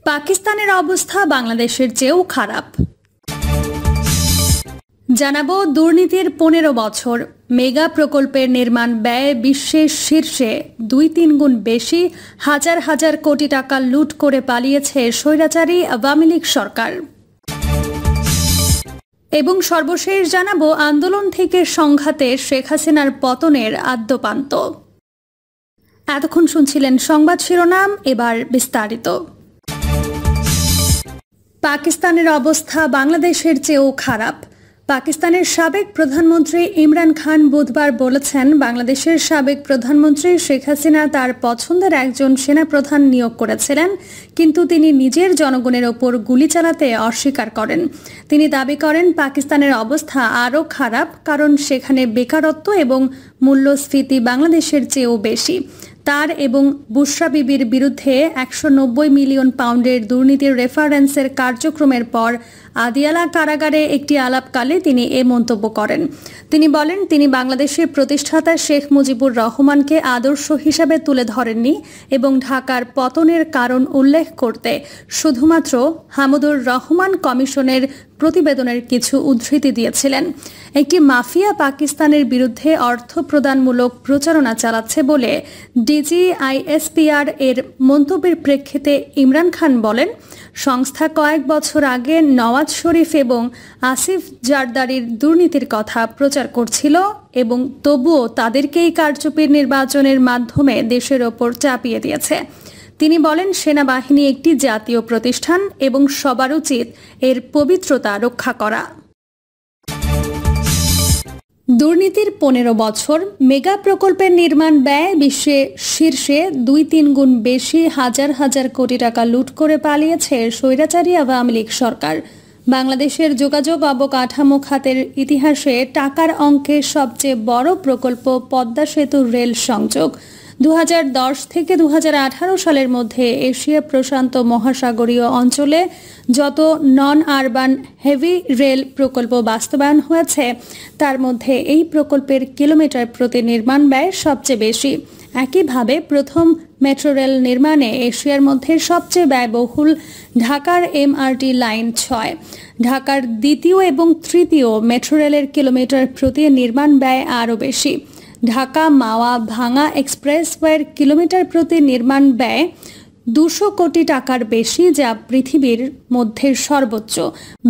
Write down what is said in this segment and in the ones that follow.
পাকিস্তানের অবস্থা বাংলাদেশের চেয়েও খারাপ। জানাবো দুর্নীতির 15 বছর, মেগা প্রকল্পের নির্মাণ ব্যয় বিশ্বের শীর্ষে 2-3 গুণ বেশি, হাজার হাজার কোটি টাকা লুট করে পালিয়েছে স্বৈরাচারী আওয়ামী লীগ সরকার। এবং সর্বশেষ জানাবো আন্দোলন থেকে সংঘাতে শেখ হাসিনার পতনের আদ্যোপান্ত। এতক্ষণ শুনছিলেন সংবাদ শিরোনাম, এবার বিস্তারিত। পাকিস্তানের অবস্থা বাংলাদেশের চেয়েও খারাপ। পাকিস্তানের সাবেক প্রধানমন্ত্রী ইমরান খান বুধবার বলেছেন, বাংলাদেশের সাবেক প্রধানমন্ত্রী শেখ হাসিনা তার পছন্দের একজন সেনাপ্রধান নিয়োগ করেছিলেন, কিন্তু তিনি নিজের জনগণের ওপর গুলি চালাতে অস্বীকার করেন। তিনি দাবি করেন পাকিস্তানের অবস্থা আরও খারাপ, কারণ সেখানে বেকারত্ব এবং মূল্যস্ফীতি বাংলাদেশের চেয়েও বেশি। তার এবং বুশরা বিবির বিরুদ্ধে 190 মিলিয়ন পাউন্ডের দুর্নীতির রেফারেন্সের কার্যক্রমের পর আদিয়ালা কারাগারে একটি আলাপকালে তিনি এ মন্তব্য করেন। তিনি বলেন, তিনি বাংলাদেশের প্রতিষ্ঠাতা শেখ মুজিবুর রহমানকে আদর্শ হিসাবে তুলে ধরেননি এবং ঢাকার পতনের কারণ উল্লেখ করতে শুধুমাত্র হামিদুর রহমান কমিশনের প্রতিবেদনের কিছু উদ্ধৃতি দিয়েছিলেন। একটি মাফিয়া পাকিস্তানের বিরুদ্ধে অর্থ প্রদানমূলক প্রচারণা চালাচ্ছে বলে ডিজিআইএসপিআর এর মন্তব্যের প্রেক্ষিতে ইমরান খান বলেন, সংস্থা কয়েক বছর আগে নওয়াজ শরীফ এবং আসিফ জারদারির দুর্নীতির কথা প্রচার করছিল এবং তবুও তাদেরকেই কারচুপির নির্বাচনের মাধ্যমে দেশের ওপর চাপিয়ে দিয়েছে। তিনি বলেন, সেনাবাহিনী একটি জাতীয় প্রতিষ্ঠান এবং সবার উচিত এর পবিত্রতা রক্ষা করা। দুর্নীতির 15 বছর, মেগা প্রকল্পের নির্মাণ ব্যয় বিশ্বে শীর্ষে 2-3 গুণ বেশি, হাজার হাজার কোটি টাকা লুট করে পালিয়েছে স্বৈরাচারী আওয়ামী লীগ সরকার। বাংলাদেশের যোগাযোগ অবকাঠামো খাতের ইতিহাসে টাকার অঙ্কে সবচেয়ে বড় প্রকল্প পদ্মা সেতু রেল সংযোগ। 2010 থেকে 2018 সালের মধ্যে এশিয়া প্রশান্ত মহাসাগরীয় অঞ্চলে যত নন আরবান হেভি রেল প্রকল্প বাস্তবায়ন হয়েছে, তার মধ্যে এই প্রকল্পের কিলোমিটার প্রতি নির্মাণ ব্যয় সবচেয়ে বেশি। একইভাবে প্রথম মেট্রো রেল নির্মাণে এশিয়ার মধ্যে সবচেয়ে ব্যয়বহুল ঢাকার MRT লাইন 6। ঢাকার দ্বিতীয় এবং তৃতীয় মেট্রো রেলের কিলোমিটার প্রতি নির্মাণ ব্যয় আরও বেশি। ঢাকা মাওয়া ভাঙা এক্সপ্রেসওয়ের কিলোমিটার প্রতি নির্মাণ ব্যয় 200 কোটি টাকার বেশি, যা পৃথিবীর মধ্যে সর্বোচ্চ।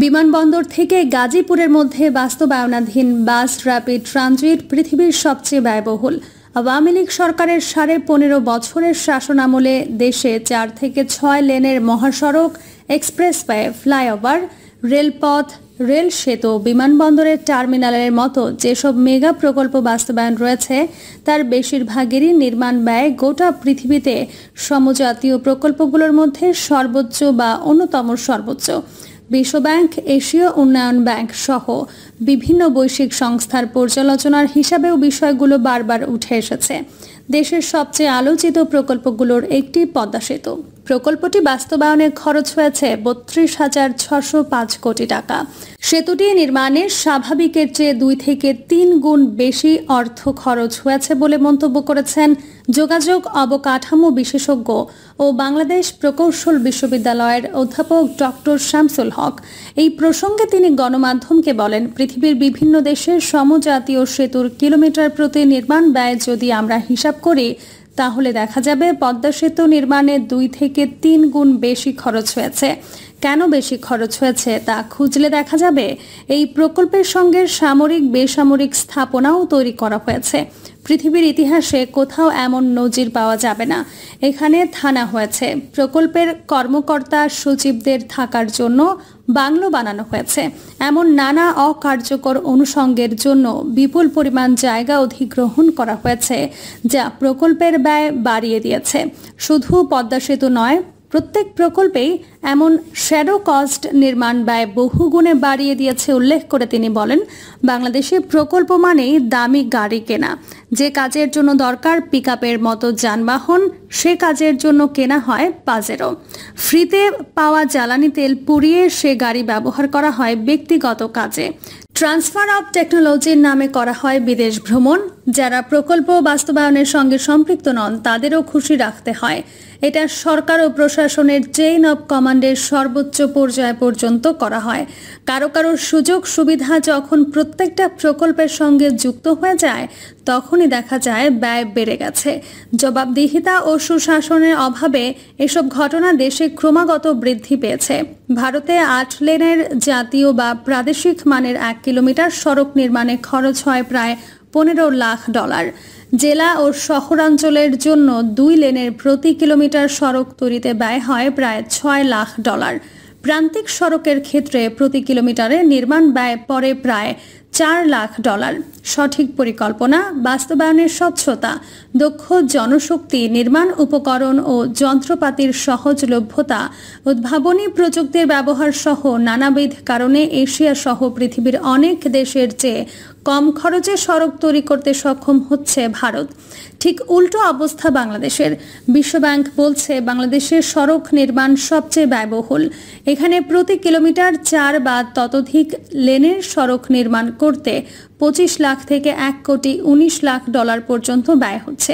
বিমানবন্দর থেকে গাজীপুরের মধ্যে বাস্তবায়নাধীন বাস র্যাপিড ট্রানজিট পৃথিবীর সবচেয়ে ব্যয়বহুল। আওয়ামী লীগ সরকারের 15.5 বছরের শাসনামলে দেশে 4 থেকে 6 লেনের মহাসড়ক, এক্সপ্রেসওয়ে, ফ্লাইওভার, রেলপথ, রেল সেতু, বিমানবন্দরের টার্মিনালের মতো যেসব মেগা প্রকল্প বাস্তবায়ন রয়েছে, তার বেশিরভাগেরই নির্মাণ ব্যয় গোটা পৃথিবীতে সমজাতীয় প্রকল্পগুলোর মধ্যে সর্বোচ্চ বা অন্যতম সর্বোচ্চ। বিশ্বব্যাংক, এশীয় উন্নয়ন ব্যাংক সহ বিভিন্ন বৈশ্বিক সংস্থার পর্যালোচনার হিসাবেও বিষয়গুলো বারবার উঠে এসেছে। দেশের সবচেয়ে আলোচিত প্রকল্পগুলোর একটি পদ্মা সেতু। প্রকল্পটি বাস্তবায়নে খরচ হয়েছে 32,605 কোটি টাকা। সেতুটি নির্মাণে স্বাভাবিকের চেয়ে 2 থেকে 3 গুণ বেশি অর্থ খরচ হয়েছে বলে মন্তব্য করেছেন যোগাযোগ অবকাঠামো বিশেষজ্ঞ ও বাংলাদেশ প্রকৌশল বিশ্ববিদ্যালয়ের অধ্যাপক ডক্টর শামসুল হক। এই প্রসঙ্গে তিনি গণমাধ্যমকে বলেন, পৃথিবীর বিভিন্ন দেশের সমজাতীয় সেতুর কিলোমিটার প্রতি নির্মাণ ব্যয় যদি আমরা হিসাব করি, তাহলে দেখা যাবে পদ্মা সেতু নির্মাণে 2 থেকে 3 গুণ বেশি খরচ হয়েছে। কেন বেশি খরচ হয়েছে তা খুঁজলে দেখা যাবে এই প্রকল্পের সঙ্গে সামরিক বেসামরিক স্থাপনাও তৈরি করা হয়েছে। পৃথিবীর ইতিহাসে কোথাও এমন নজির পাওয়া যাবে না। এখানে থানা হয়েছে, প্রকল্পের কর্মকর্তা সচিবদের থাকার জন্য বাংলো বানানো হয়েছে। এমন নানা অকার্যকর অনুষঙ্গের জন্য বিপুল পরিমাণ জায়গা অধিগ্রহণ করা হয়েছে, যা প্রকল্পের ব্যয় বাড়িয়ে দিয়েছে। শুধু পদ্মা সেতু নয়, প্রত্যেক প্রকল্পেই এমন শ্যাডো কস্ট নির্মাণ ব্যয় বহুগুণে বাড়িয়ে দিয়েছে উল্লেখ করে তিনি বলেন, বাংলাদেশে প্রকল্প মানেই দামি গাড়ি কেনা। যে কাজের জন্য দরকার পিকআপের মতো যানবাহন, সে কাজের জন্য কেনা হয় পাজেরো। ফ্রিতে পাওয়া জ্বালানি তেল পুড়িয়ে সে গাড়ি ব্যবহার করা হয় ব্যক্তিগত কাজে। ট্রান্সফার অব টেকনোলজির নামে করা হয় বিদেশ ভ্রমণ। যারা প্রকল্প বাস্তবায়নের সঙ্গে সম্পৃক্ত নন, তাদেরও খুশি রাখতে হয়। এটা সরকার ও প্রশাসনের চেইন অব কমান্ডের সর্বোচ্চ পর্যায় পর্যন্ত করা হয়। কারো কারো সুযোগ সুবিধা যখন প্রত্যেকটা প্রকল্পের সঙ্গে যুক্ত হয়ে যায় তখনই দেখা যায় ব্যয় বেড়ে গেছে। জবাবদিহিতা ও সুশাসনের অভাবে এসব ঘটনা দেশে ক্রমাগত বৃদ্ধি পেয়েছে। ভারতে 8 লেনের জাতীয় বা প্রাদেশিক মানের 1 কিলোমিটার সড়ক নির্মাণে খরচ হয় প্রায় $15 লাখ। জেলা ও শহরাঞ্চলের জন্য 2 লেনের প্রতি কিলোমিটার সড়ক তৈরিতে ব্যয় হয় প্রায় $6 লাখ। প্রান্তিক সড়কের ক্ষেত্রে প্রতি কিলোমিটারে নির্মাণ ব্যয় পড়ে প্রায় $4 লাখ। সঠিক পরিকল্পনা, বাস্তবায়নের স্বচ্ছতা, দক্ষ জনশক্তি, নির্মাণ উপকরণ ও যন্ত্রপাতির সহজলভ্যতা, উদ্ভাবনী প্রযুক্তির ব্যবহার সহ নানাবিধ কারণে এশিয়া সহ পৃথিবীর অনেক দেশের চেয়ে কম খরচে সড়ক তৈরি করতে সক্ষম হচ্ছে ভারত। ঠিক উল্টো অবস্থা বাংলাদেশের। বিশ্বব্যাংক বলছে বাংলাদেশের সড়ক নির্মাণ সবচেয়ে ব্যয়বহুল। এখানে প্রতি কিলোমিটার 4 বা ততোধিক লেনের সড়ক নির্মাণ করতে 25 লাখ থেকে $1.19 লাখ পর্যন্ত ব্যয় হচ্ছে।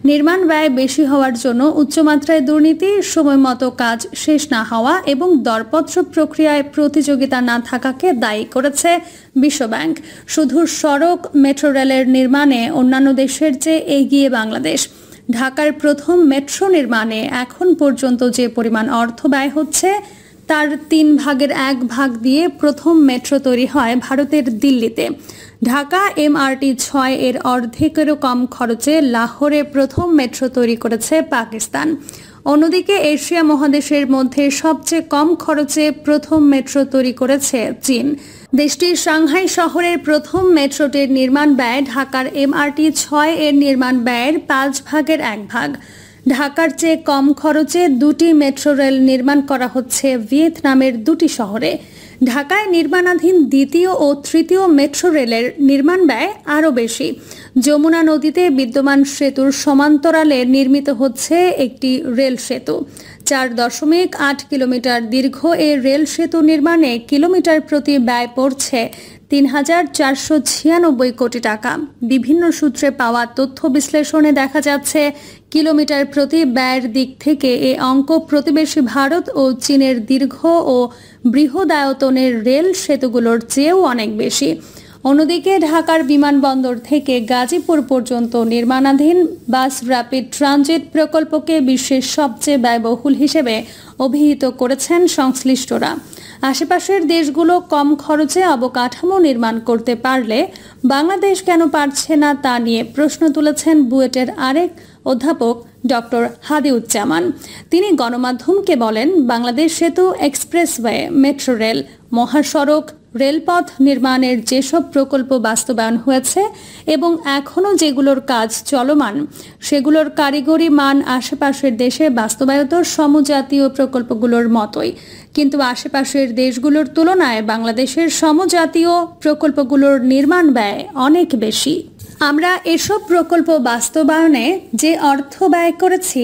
নির্মাণ ব্যয় বেশি হওয়ার জন্য উচ্চমাত্রায় দুর্নীতি, সময়মতো কাজ শেষ না হওয়া এবং দরপত্র প্রক্রিয়ায় প্রতিযোগিতা না থাকাকে দায়ী করেছে বিশ্বব্যাংক। শুধু সড়ক, মেট্রো রেলের নির্মাণে অন্যান্য দেশের চেয়ে এগিয়ে বাংলাদেশ। ঢাকার প্রথম মেট্রো নির্মাণে এখন পর্যন্ত যে পরিমাণ অর্থ ব্যয় হচ্ছে তার 3 ভাগের 1 ভাগ দিয়ে প্রথম মেট্রো তৈরি হয় ভারতের দিল্লিতে। ঢাকা MRT 6 এর অর্ধেকেরও কম খরচে লাহোরে প্রথম মেট্রো তৈরি করেছে পাকিস্তান। অন্যদিকে এশিয়া মহাদেশের মধ্যে সবচেয়ে কম খরচে প্রথম মেট্রো তৈরি করেছে চীন। দেশটির সাংহাই শহরের প্রথম মেট্রোটির নির্মাণ ব্যয় ঢাকার MRT 6 এর নির্মাণ ব্যয়ের 5 ভাগের 1 ভাগ। ঢাকার চেয়ে কম খরচে 2টি মেট্রো রেল নির্মাণ করা হচ্ছে ভিয়েতনামের 2টি শহরে। ঢাকায় নির্মাণাধীন দ্বিতীয় ও তৃতীয় মেট্রো রেলের নির্মাণ ব্যয় আরও বেশি। যমুনা নদীতে বিদ্যমান সেতুর সমান্তরালে নির্মিত হচ্ছে একটি রেল সেতু। 4.8 কিলোমিটার দীর্ঘ এই রেল সেতু নির্মাণে কিলোমিটার প্রতি ব্যয় পড়ছে $3,496 কোটি টাকা। বিভিন্ন সূত্রে পাওয়া তথ্য বিশ্লেষণে দেখা যাচ্ছে কিলোমিটার প্রতি ব্যয়ের দিক থেকে এই অঙ্ক প্রতিবেশী ভারত ও চীনের দীর্ঘ ও বৃহদায়তনের রেল সেতুগুলোর চেয়েও অনেক বেশি। অন্যদিকে ঢাকার বিমানবন্দর থেকে গাজীপুর পর্যন্ত নির্মাণাধীন বাস র্যাপিড ট্রানজিট প্রকল্পকে বিশ্বের সবচেয়ে ব্যয়বহুল হিসেবে অভিহিত করেছেন সংশ্লিষ্টরা। আশেপাশের দেশগুলো কম খরচে অবকাঠামো নির্মাণ করতে পারলে বাংলাদেশ কেন পারছে না তা নিয়ে প্রশ্ন তুলেছেন বুয়েটের আরেক অধ্যাপক ডক্টর হাদিউজ্জামান। তিনি গণমাধ্যমকে বলেন, বাংলাদেশ সেতু, এক্সপ্রেসওয়ে, মেট্রো রেল, মহাসড়ক, রেলপথ নির্মাণের যেসব প্রকল্প বাস্তবায়ন হয়েছে এবং এখনও যেগুলোর কাজ চলমান সেগুলোর কারিগরি মান আশেপাশের দেশে বাস্তবায়িত সমজাতীয় প্রকল্পগুলোর মতোই। কিন্তু আশেপাশের দেশগুলোর তুলনায় বাংলাদেশের সমজাতীয় প্রকল্পগুলোর নির্মাণ ব্যয় অনেক বেশি। আমরা এসব প্রকল্প বাস্তবায়নে যে অর্থ ব্যয় করেছি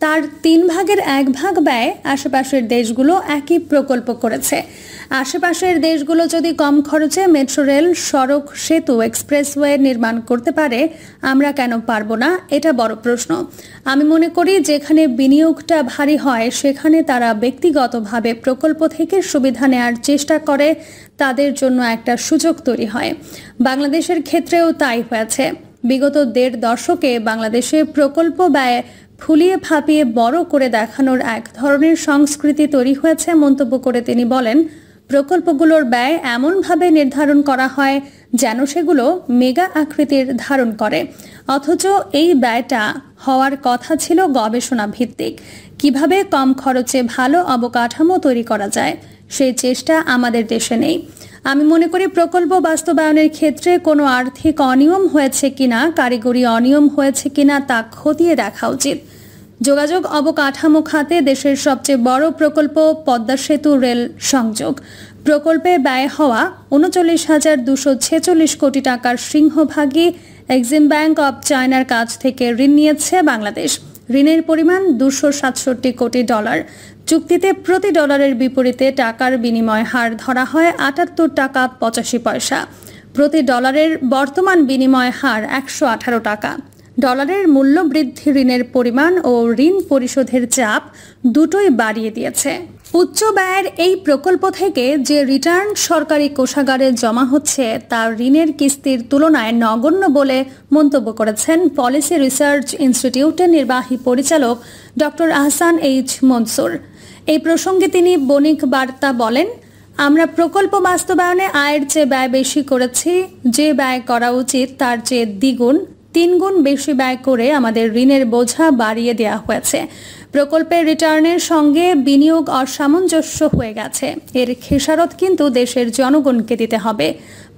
তার 3 ভাগের 1 ভাগ ব্যয় আশেপাশের দেশগুলো একই প্রকল্প করেছে। আশেপাশের দেশগুলো যদি কম খরচে মেট্রো রেল, সড়ক, সেতু, এক্সপ্রেসওয়ে নির্মাণ করতে পারে, আমরা কেন পারবো না? এটা বড় প্রশ্ন। আমি মনে করি যেখানে বিনিয়োগটা ভারী হয় সেখানে তারা ব্যক্তিগতভাবে প্রকল্প থেকে সুবিধা নেওয়ার চেষ্টা করে, তাদের জন্য একটা সুযোগ তৈরি হয়। বাংলাদেশের ক্ষেত্রেও তাই হয়েছে। বিগত 1.5 দশকে বাংলাদেশে প্রকল্প ব্যয় ফুলিয়ে ফাঁপিয়ে বড় করে দেখানোর এক ধরনের সংস্কৃতি তৈরি হয়েছে মন্তব্য করে তিনি বলেন, প্রকল্পগুলোর ব্যয় এমনভাবে নির্ধারণ করা হয় যেন সেগুলো মেগা আকৃতির ধারণ করে, অথচ এই ব্যয়টা হওয়ার কথা ছিল গবেষণা ভিত্তিক। কিভাবে কম খরচে ভালো অবকাঠামো তৈরি করা যায় সেই চেষ্টা আমাদের দেশে নেই। আমি মনে করি প্রকল্প বাস্তবায়নের ক্ষেত্রে কোনো আর্থিক অনিয়ম হয়েছে কিনা, কারিগরি অনিয়ম হয়েছে কিনা তা খতিয়ে দেখা উচিত। যোগাযোগ অবকাঠামো খাতে দেশের সবচেয়ে বড় প্রকল্প পদ্মা সেতু রেল সংযোগ প্রকল্পে ব্যয় হওয়া 39,246 কোটি টাকার সিংহভাগই এক্সিম ব্যাংক অব চায়নার কাছ থেকে ঋণ নিয়েছে বাংলাদেশ। ঋণের পরিমাণ $267 কোটি। চুক্তিতে প্রতি ডলারের বিপরীতে টাকার বিনিময় হার ধরা হয় 78 টাকা 85 পয়সা। প্রতি ডলারের বর্তমান বিনিময় হার 118 টাকা। ডলারের মূল্য বৃদ্ধি, ঋণের পরিমাণ ও ঋণ পরিশোধের চাপ দুটোই বাড়িয়ে দিয়েছে। উচ্চ ব্যয়ের এই প্রকল্প থেকে যে রিটার্ন সরকারি কোষাগারে জমা হচ্ছে তা ঋণের কিস্তির তুলনায় নগণ্য বলে মন্তব্য করেছেন পলিসি রিসার্চ ইনস্টিটিউটের নির্বাহী পরিচালক ডক্টর আহসান এইচ মনসুর। এই প্রসঙ্গে তিনি বণিক বার্তা বলেন, আমরা প্রকল্প বাস্তবায়নে আয়ের চেয়ে ব্যয় বেশি করেছি। যে ব্যয় করা উচিত তার চেয়ে দ্বিগুণ, 3 গুণ বেশি ব্যয় করে আমাদের ঋণের বোঝা বাড়িয়ে দেওয়া হয়েছে। প্রকল্পের রিটার্নের সঙ্গে বিনিয়োগ অসামঞ্জস্য হয়ে গেছে। এর খেসারত কিন্তু দেশের জনগণকে দিতে হবে।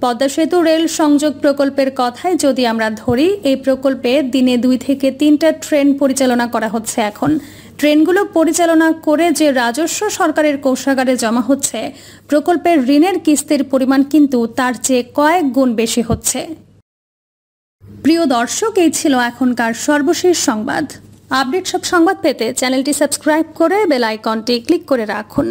পদ্মা সেতু রেল সংযোগ প্রকল্পের কথাই যদি আমরা ধরি, এই প্রকল্পে দিনে 2 থেকে 3টা ট্রেন পরিচালনা করা হচ্ছে। এখন ট্রেনগুলো পরিচালনা করে যে রাজস্ব সরকারের কোষাগারে জমা হচ্ছে, প্রকল্পের ঋণের কিস্তির পরিমাণ কিন্তু তার চেয়ে কয়েক গুণ বেশি হচ্ছে। প্রিয় দর্শক, এই ছিল এখনকার সর্বশেষ সংবাদ। আপডেট সব সংবাদ পেতে চ্যানেলটি সাবস্ক্রাইব করে বেল আইকনটি ক্লিক করে রাখুন।